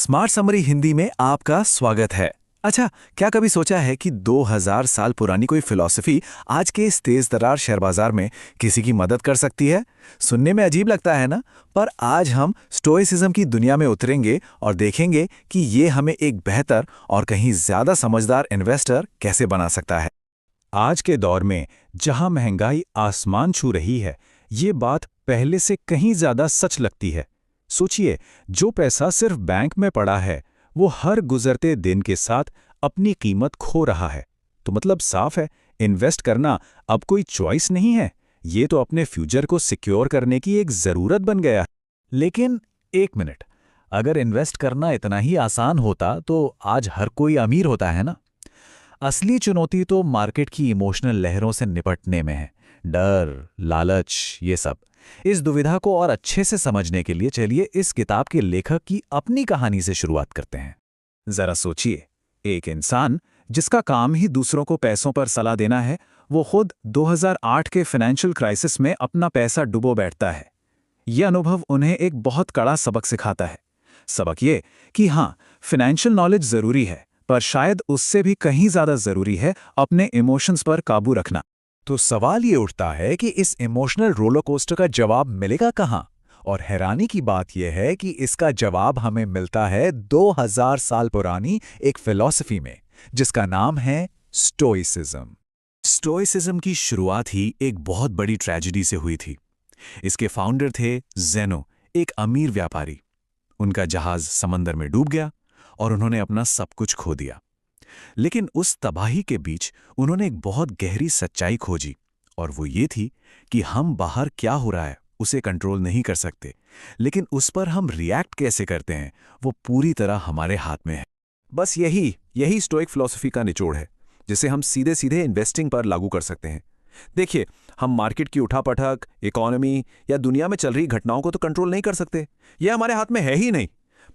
Smart summary Hindi में आपका स्वागत है। अच्छा, क्या कभी सोचा है कि 2000 साल पुरानी कोई फिलॉसफी आज के इस तेज तर्रार शेयर बाजार में किसी की मदद कर सकती है? सुनने में अजीब लगता है ना, पर आज हम स्टोइसिज्म की दुनिया में उतरेंगे और देखेंगे कि ये हमें एक बेहतर और कहीं ज्यादा समझदार इन्वेस्टर कैसे बना सकता है। आज के दौर में जहां महंगाई आसमान छू रही है, ये बात पहले से कहीं ज्यादा सच लगती है। सोचिए, जो पैसा सिर्फ बैंक में पड़ा है, वो हर गुजरते दिन के साथ अपनी कीमत खो रहा है। तो मतलब साफ है, इन्वेस्ट करना अब कोई चॉइस नहीं है, ये तो अपने फ्यूचर को सिक्योर करने की एक जरूरत बन गया है। लेकिन एक मिनट, अगर इन्वेस्ट करना इतना ही आसान होता तो आज हर कोई अमीर होता है ना। असली चुनौती तो मार्केट की इमोशनल लहरों से निपटने में है। डर, लालच, ये सब। इस दुविधा को और अच्छे से समझने के लिए चलिए इस किताब के लेखक की अपनी कहानी से शुरुआत करते हैं। जरा सोचिए, एक इंसान जिसका काम ही दूसरों को पैसों पर सलाह देना है, वो खुद 2008 के फाइनेंशियल क्राइसिस में अपना पैसा डुबो बैठता है। यह अनुभव उन्हें एक बहुत कड़ा सबक सिखाता है। सबक ये कि हाँ, फाइनेंशियल नॉलेज जरूरी है, पर शायद उससे भी कहीं ज्यादा जरूरी है अपने इमोशंस पर काबू रखना। तो सवाल ये उठता है कि इस इमोशनल रोलर कोस्टर का जवाब मिलेगा कहाँ? और हैरानी की बात यह है कि इसका जवाब हमें मिलता है 2000 साल पुरानी एक फिलॉसफी में, जिसका नाम है स्टोइसिज्म। स्टोइसिज्म की शुरुआत ही एक बहुत बड़ी ट्रेजेडी से हुई थी। इसके फाउंडर थे ज़ेनो, एक अमीर व्यापारी। उनका जहाज समंदर में डूब गया और उन्होंने अपना सब कुछ खो दिया। लेकिन उस तबाही के बीच उन्होंने एक बहुत गहरी सच्चाई खोजी, और वो ये थी कि हम बाहर क्या हो रहा है उसे कंट्रोल नहीं कर सकते, लेकिन उस पर हम रिएक्ट कैसे करते हैं वो पूरी तरह हमारे हाथ में है। बस यही स्टोइक फिलॉसफी का निचोड़ है, जिसे हम सीधे सीधे इन्वेस्टिंग पर लागू कर सकते हैं। देखिए, हम मार्केट की उठापटक, इकोनॉमी या दुनिया में चल रही घटनाओं को तो कंट्रोल नहीं कर सकते, यह हमारे हाथ में है ही नहीं।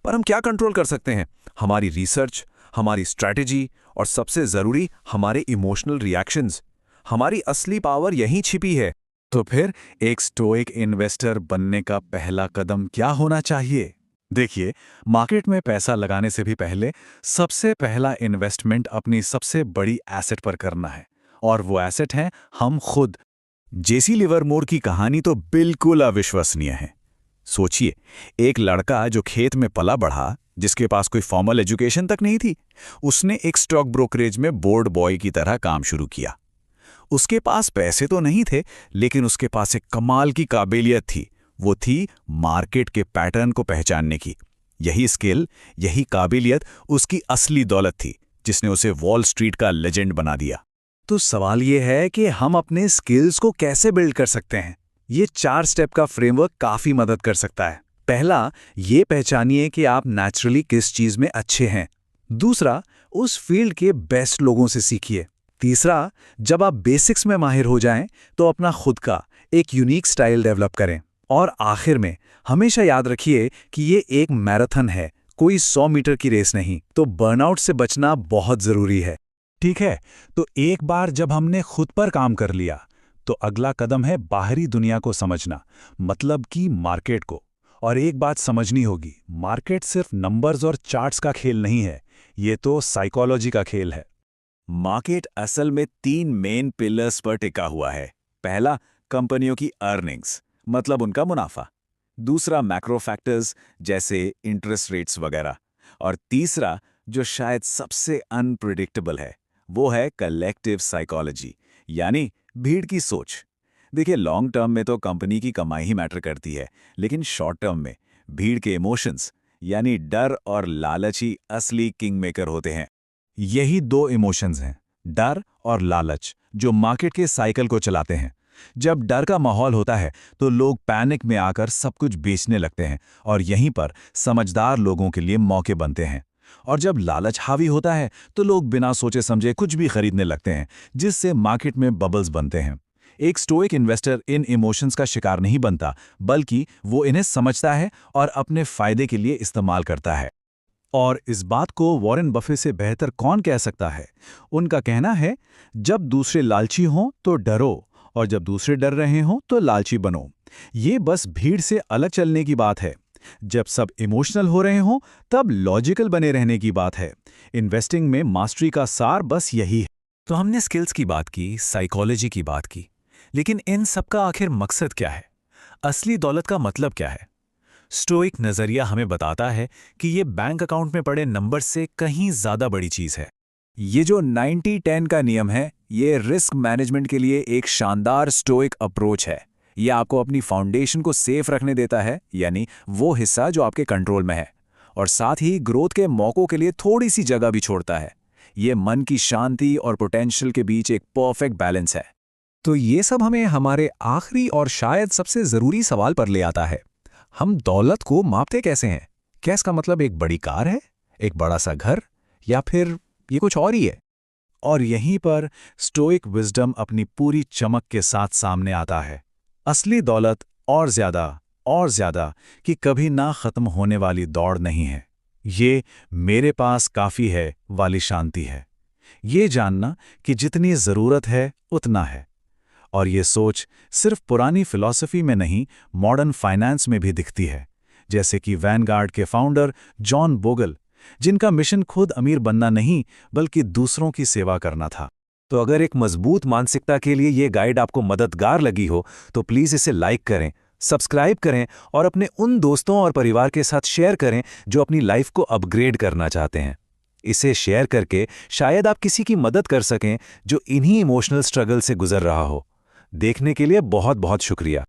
पर हम क्या कंट्रोल कर सकते हैं? हमारी रिसर्च, हमारी स्ट्रैटेजी और सबसे जरूरी हमारे इमोशनल रिएक्शंस। हमारी असली पावर यहीं छिपी है। तो फिर एक स्टोइक इन्वेस्टर बनने का पहला कदम क्या होना चाहिए? देखिए, मार्केट में पैसा लगाने से भी पहले सबसे पहला इन्वेस्टमेंट अपनी सबसे बड़ी एसेट पर करना है, और वो एसेट है हम खुद। जेसी लिवरमोर की कहानी तो बिल्कुल अविश्वसनीय है। सोचिए, एक लड़का जो खेत में पला बढ़ा, जिसके पास कोई फॉर्मल एजुकेशन तक नहीं थी, उसने एक स्टॉक ब्रोकरेज में बोर्ड बॉय की तरह काम शुरू किया। उसके पास पैसे तो नहीं थे, लेकिन उसके पास एक कमाल की काबिलियत थी। वो थी मार्केट के पैटर्न को पहचानने की। यही स्किल, यही काबिलियत उसकी असली दौलत थी, जिसने उसे वॉल स्ट्रीट का लेजेंड बना दिया। तो सवाल ये है कि हम अपने स्किल्स को कैसे बिल्ड कर सकते हैं? ये 4 स्टेप का फ्रेमवर्क काफी मदद कर सकता है। पहला, ये पहचानिए कि आप नेचुरली किस चीज में अच्छे हैं। दूसरा, उस फील्ड के बेस्ट लोगों से सीखिए। तीसरा, जब आप बेसिक्स में माहिर हो जाएं, तो अपना खुद का एक यूनिक स्टाइल डेवलप करें। और आखिर में, हमेशा याद रखिए कि ये एक मैराथन है, कोई 100 मीटर की रेस नहीं। तो बर्नआउट से बचना बहुत जरूरी है। ठीक है, तो एक बार जब हमने खुद पर काम कर लिया, तो अगला कदम है बाहरी दुनिया को समझना, मतलब कि मार्केट को। और एक बात समझनी होगी, मार्केट सिर्फ नंबर्स और चार्ट्स का खेल नहीं है, ये तो साइकोलॉजी का खेल है। मार्केट असल में 3 मेन पिलर्स पर टिका हुआ है। पहला, कंपनियों की अर्निंग्स, मतलब उनका मुनाफा। दूसरा, मैक्रो फैक्टर्स जैसे इंटरेस्ट रेट्स वगैरह। और तीसरा, जो शायद सबसे अनप्रिडिक्टेबल है, वो है कलेक्टिव साइकोलॉजी, यानी भीड़ की सोच। देखिए, लॉन्ग टर्म में तो कंपनी की कमाई ही मैटर करती है, लेकिन शॉर्ट टर्म में भीड़ के इमोशंस यानी डर और लालच ही असली किंग मेकर होते हैं। यही 2 इमोशंस हैं, डर और लालच, जो मार्केट के साइकिल को चलाते हैं। जब डर का माहौल होता है, तो लोग पैनिक में आकर सब कुछ बेचने लगते हैं, और यहीं पर समझदार लोगों के लिए मौके बनते हैं। और जब लालच हावी होता है, तो लोग बिना सोचे समझे कुछ भी खरीदने लगते हैं, जिससे मार्केट में बबल्स बनते हैं। एक स्टोइक इन्वेस्टर इन इमोशंस का शिकार नहीं बनता, बल्कि वो इन्हें समझता है और अपने फायदे के लिए इस्तेमाल करता है। और इस बात को वॉरेन बफे से बेहतर कौन कह सकता है? उनका कहना है, जब दूसरे लालची हों तो डरो, और जब दूसरे डर रहे हों तो लालची बनो। ये बस भीड़ से अलग चलने की बात है। जब सब इमोशनल हो रहे हों तब लॉजिकल बने रहने की बात है। इन्वेस्टिंग में मास्टरी का सार बस यही है। तो हमने स्किल्स की बात की, साइकोलॉजी की बात की, लेकिन इन सब का आखिर मकसद क्या है? असली दौलत का मतलब क्या है? स्टोइक नजरिया हमें बताता है कि ये बैंक अकाउंट में पड़े नंबर से कहीं ज्यादा बड़ी चीज है। ये जो 90-10 का नियम है, ये रिस्क मैनेजमेंट के लिए एक शानदार स्टोइक अप्रोच है। ये आपको अपनी फाउंडेशन को सेफ रखने देता है, यानी वो हिस्सा जो आपके कंट्रोल में है, और साथ ही ग्रोथ के मौकों के लिए थोड़ी सी जगह भी छोड़ता है। ये मन की शांति और पोटेंशियल के बीच एक परफेक्ट बैलेंस है। तो ये सब हमें हमारे आखिरी और शायद सबसे ज़रूरी सवाल पर ले आता है। हम दौलत को मापते कैसे हैं? क्या इसका मतलब एक बड़ी कार है, एक बड़ा सा घर, या फिर ये कुछ और ही है? और यहीं पर स्टोइक विजडम अपनी पूरी चमक के साथ सामने आता है। असली दौलत और ज्यादा कि कभी ना खत्म होने वाली दौड़ नहीं है। ये मेरे पास काफी है वाली शांति है। ये जानना कि जितनी जरूरत है उतना है। और ये सोच सिर्फ पुरानी फिलॉसफी में नहीं, मॉडर्न फाइनेंस में भी दिखती है। जैसे कि वैनगार्ड के फाउंडर जॉन बोगल, जिनका मिशन खुद अमीर बनना नहीं बल्कि दूसरों की सेवा करना था। तो अगर एक मजबूत मानसिकता के लिए ये गाइड आपको मददगार लगी हो तो प्लीज़ इसे लाइक करें, सब्सक्राइब करें और अपने उन दोस्तों और परिवार के साथ शेयर करें जो अपनी लाइफ को अपग्रेड करना चाहते हैं। इसे शेयर करके शायद आप किसी की मदद कर सकें जो इन्हीं इमोशनल स्ट्रगल से गुजर रहा हो। देखने के लिए बहुत बहुत शुक्रिया।